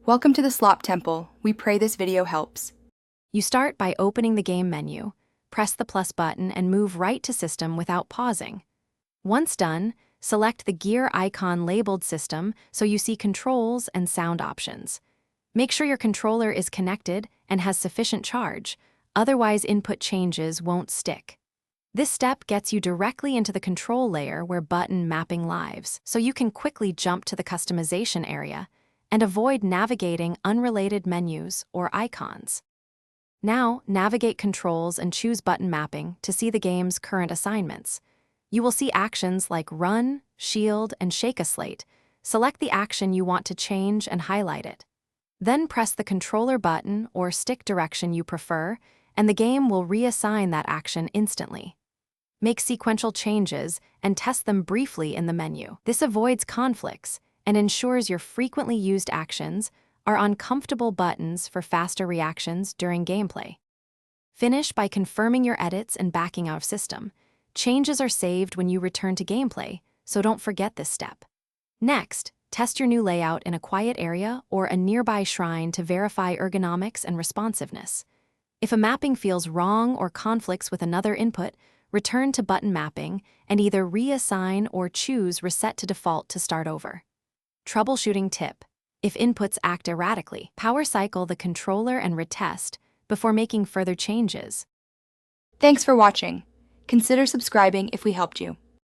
Welcome to the Slop Temple. We pray this video helps. You start by opening the game menu, press the plus button, and move right to System without pausing. Once done, select the gear icon labeled System so you see controls and sound options. Make sure your controller is connected and has sufficient charge, otherwise input changes won't stick. This step gets you directly into the control layer where button mapping lives, so you can quickly jump to the customization area and avoid navigating unrelated menus or icons. Now, navigate controls and choose button mapping to see the game's current assignments. You will see actions like Run, Shield, and Shake a Slate. Select the action you want to change and highlight it. Then press the controller button or stick direction you prefer, and the game will reassign that action instantly. Make sequential changes and test them briefly in the menu. This avoids conflicts and ensures your frequently used actions are on comfortable buttons for faster reactions during gameplay. Finish by confirming your edits and backing out of System. Changes are saved when you return to gameplay, so don't forget this step. Next, test your new layout in a quiet area or a nearby shrine to verify ergonomics and responsiveness. If a mapping feels wrong or conflicts with another input, return to button mapping and either reassign or choose Reset to Default to start over. Troubleshooting tip: if inputs act erratically, power cycle the controller and retest before making further changes. Thanks for watching. Consider subscribing if we helped you.